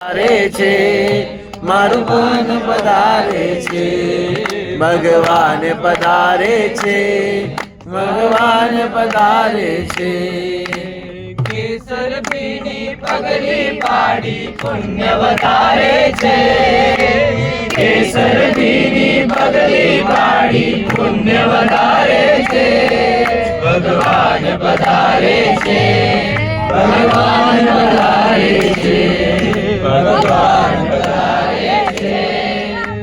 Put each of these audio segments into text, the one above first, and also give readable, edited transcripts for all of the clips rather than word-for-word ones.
પધારે છે મારું મન પધારે છે ભગવાન પધારે છે ભગવાન પધારે છે કેસર પીની પગડી પાડી પુણ્ય વધારે છે કેસર પીની પગડી પાડી પુણ્ય વધારે છે ભગવાન પધારે છે ભગવાન પધારે છે ભગવાન પધારે છે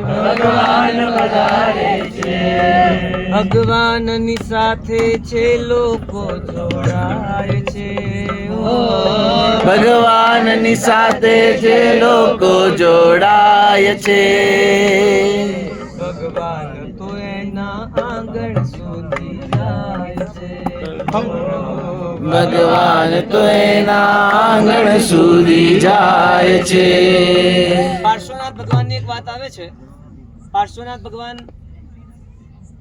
ભગવાન પધારે છે ભગવાનની સાથે છે લોકો જોડાય છે ભગવાનની સાથે છે લોકો જોડાય છે ભગવાન તો એના આંગણ સુધી જાય છે ભગવાન તો એના આંગણ સુધી જાય છે પાર્શ્વનાથ ભગવાનની એક વાત આવે છે. પાર્શ્વનાથ ભગવાન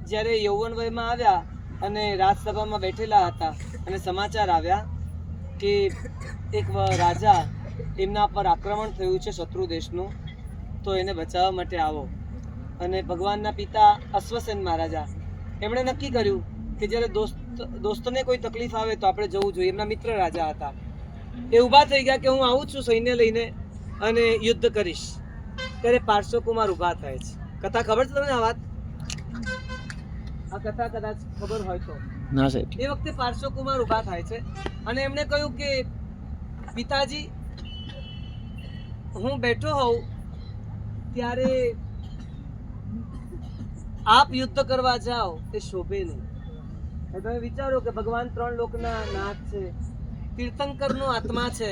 જ્યારે યૌવન વયમાં આવ્યા અને રાજસભામાં બેઠેલા હતા અને સમાચાર આવ્યા કે એક રાજા એમના પર આક્રમણ થયું છે શત્રુ દેશનું, તો એને બચાવવા માટે આવો. અને ભગવાનના પિતા અશ્વસેન મહારાજા એમણે નક્કી કર્યું કે જ્યારે દોસ્તને કોઈ તકલીફ આવે તો આપણે જવું જોઈએ. એમના મિત્ર રાજા હતા. એ ઊભા થઈ ગયા કે હું આવું છું સૈન્ય લઈને અને યુદ્ધ કરીશ. ત્યારે પાર્શ્વકુમાર ઊભા થાય છે. કથા ખબર છે તમને? આ વાત, આ કથા કદાચ ખબર હોય તો ના સાહેબ. એ વખતે પાર્શ્વકુમાર ઊભા થાય છે અને એમણે કહ્યું કે પિતાજી, હું બેઠો હોઉં ત્યારે આપ યુદ્ધ કરવા જાઓ એ શોભે નહીં. તમે વિચારો કે ભગવાન ત્રણ લોકના નાથ છે, તીર્થંકરનો આત્મા છે.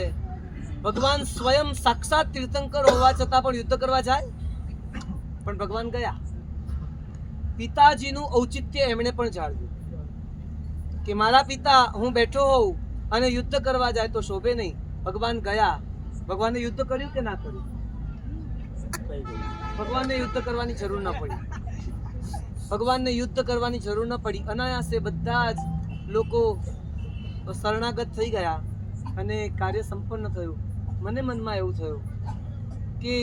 ભગવાન સ્વયં સાક્ષાત તીર્થંકર હોવા છતાં પણ યુદ્ધ કરવા જાય? પણ ભગવાન ગયા. પિતાજીનું ઔચિત્ય એમણે પણ જાળવ્યું કે મારા પિતા હું બેઠો હોઉં અને યુદ્ધ કરવા જાય તો શોભે નહીં. ભગવાન ગયા. ભગવાને યુદ્ધ કર્યું કે ના કર્યું? ભગવાનને યુદ્ધ કરવાની જરૂર ન પડી. ભગવાનને યુદ્ધ કરવાની જરૂર ન પડી. અનાયાસે બધા જ લોકો શરણાગત થઈ ગયા અને કાર્ય સંપન્ન થયું. મને મનમાં એવું થયું કે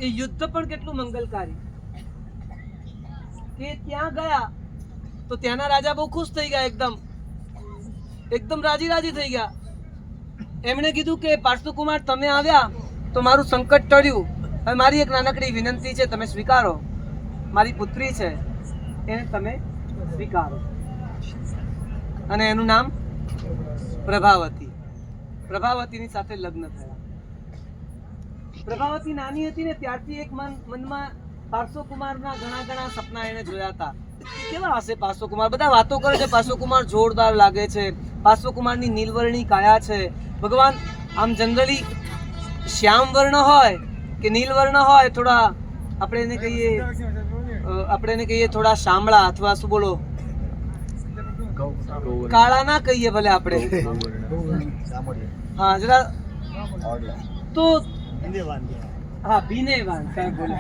એ યુદ્ધ પણ કેટલું મંગલકારી કે ત્યાં ગયા તો ત્યાંના રાજા બહુ ખુશ થઈ ગયા, એકદમ રાજી રાજી થઈ ગયા. એમણે કીધું કે પાર્શ્વકુમાર, તમે આવ્યા તો મારું સંકટ ટળ્યું. હવે મારી એક નાનકડી વિનંતી છે, તમે સ્વીકારો. મારી પુત્રી છે, એને તમે સ્વીકારો. અને એનું નામ પ્રભાવતી. પ્રભાવતીની સાથે લગ્ન થયા. પ્રભાવતી નાની હતી ને ત્યારથી એક મનમાં પાર્શ્વકુમારના ઘણા સપના એને જોયા હતા. કેવા હશે પાર્શ્વકુમાર? બધા વાતો કરે છે પાર્શ્વકુમાર જોરદાર લાગે છે, પાર્શ્વકુમારની નીલવર્ણી કાયા છે. ભગવાન આમ જનરલી શ્યામ વર્ણ હોય કે નીલવર્ણ હોય, થોડા આપણે એને કહીએ થોડા શામળા, અથવા શું બોલો, કાળા ના કહીએ ભલે આપણે, હા જરા તો હા ભીનેવાન સાહેબ બોલે.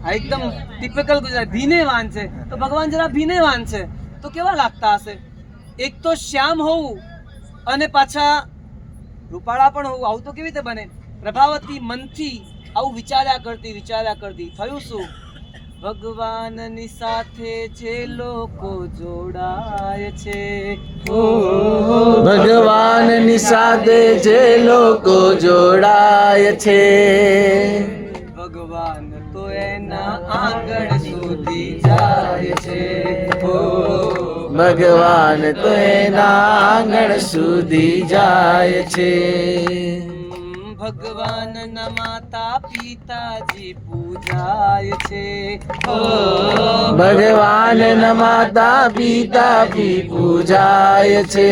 હા એકદમ ટિપિકલ ગુજરાત, ભીનેવાન છે. તો ભગવાન જરા ભીનેવાન છે તો કેવા લાગતા હશે? એક તો શ્યામ હોવું અને પાછા રૂપાળા પણ હોવું, આવું તો કેવી રીતે બને? પ્રભાવતી મનથી આવું વિચાર્યા કરતી થયું શું? ભગવાનની સાથે જે લોકો જોડાય છે, ભગવાનની સાથે જે લોકો જોડાય છે ભગવાન તો એના આંગણ સુધી જાય છે. ભગવાન તો એના આંગણ સુધી જાય છે. ભગવાનના માતા પિતાજી પૂજાય છે. ભગવાનના માતા પિતાજી પૂજાય છે.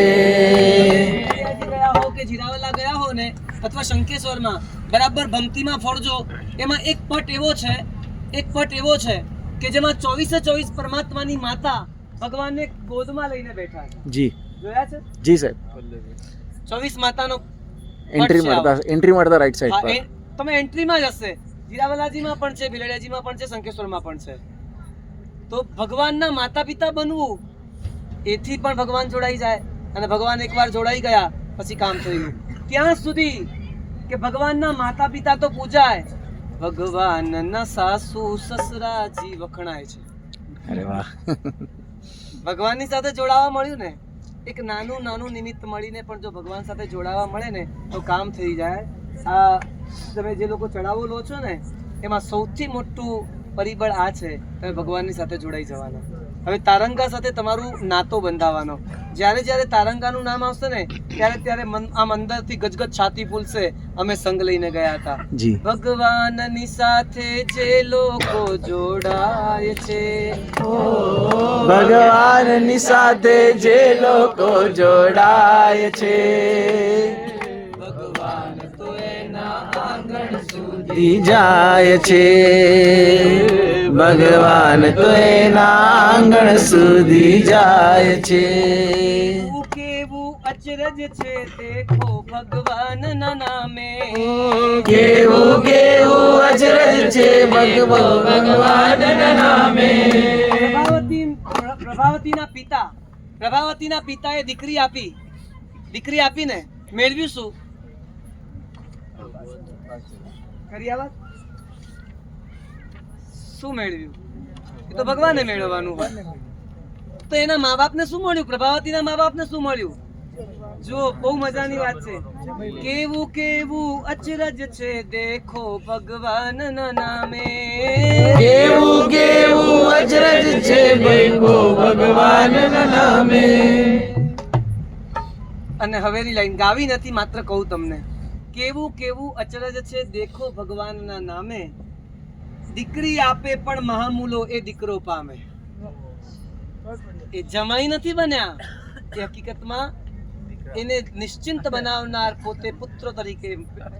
ગયા હો કે જીરાવલા ગયા હો ને, અથવા શંકેશ્વરમાં બરાબર ભક્તિમાં ફરજો. એમાં એક પટ એવો છે કે જેમાં 24 પરમાત્માની માતા ભગવાનને ગોદમાં લઈને બેઠા છે. જી જોયા છે? જી સાહેબ. 24 માતાનો એન્ટ્રી મળતા રાઈટ સાઈડ પર તમે એન્ટ્રીમાં જ હશે. જીરાવલાજીમાં પણ છે, ભીલડિયાજીમાં પણ છે, શંકેશ્વરમાં પણ છે. તો ભગવાનના માતા પિતા બનવું, એથી પણ ભગવાન જોડાઈ જાય. અને ભગવાન એકવાર જોડાઈ ગયા પછી કામ થઈ ગયું. ત્યાં સુધી કે ભગવાનના માતા પિતા તો પૂજાય, ભગવાનના સાસુ સસરાજી વખણાય છે. અરે વાહ. ભગવાનની સાથે જોડાવા મળ્યું ને, એક નાનું નાનું નિમિત્ત મળીને પણ જો ભગવાન સાથે જોડાવા મળે ને તો કામ થઈ જાય. આ તમે જે લોકો ચડાવો લો છો ને એમાં સૌથી મોટું પરિબળ આ છે, તમે ભગવાનની સાથે જોડાઈ જવાના. હવે તારંગા સાથે તમારું નાતો બંધાવાનો. જ્યારે જ્યારે તારંગાનું નામ આવશે ને ત્યારે ત્યારે આમ અંદરથી ગજગજ છાતી ફૂલશે. અમે સંગ લઈને ગયા હતા. જી. ભગવાનની સાથે જે લોકો જોડાય છે, ભગવાનની સાથે જે લોકો જોડાય છે, ભગવાન તો એના આંગણ સુધી જાય છે, ભગવાન તો એના આંગણ સુધી જાય છે. કેવું અચરજ છે દેખો ભગવાનના નામે, કેવું કેવું અચરજ છે ભગવાનના નામે. પ્રભાવતીના પિતાએ દીકરી આપીને મેળવ્યું શું? ખરી આ વાત? શું મેળવ્યું? એ તો ભગવાને મેળવવાનું હોય. તો એના મા બાપને શું મળ્યું? પ્રભાવતીના મા બાપને શું મળ્યું? જો બહુ મજાની વાત છે. કેવું કેવું અચરજ છે દેખો ભગવાનના નામે, કેવું કેવું અચરજ છે ભગવાનના નામે. અને હવેની લાઈન ગાવી નથી, માત્ર કહું તમને. કેવું કેવું અચરજ છે દેખો ભગવાનના નામે, દીકરી આપે પણ મહામૂલો એ દીકરો પામે. એ જમાઈ નથી બન્યા, એ હકીકતમાં એને નિશ્ચિંત બનાવનાર પોતે પુત્ર તરીકે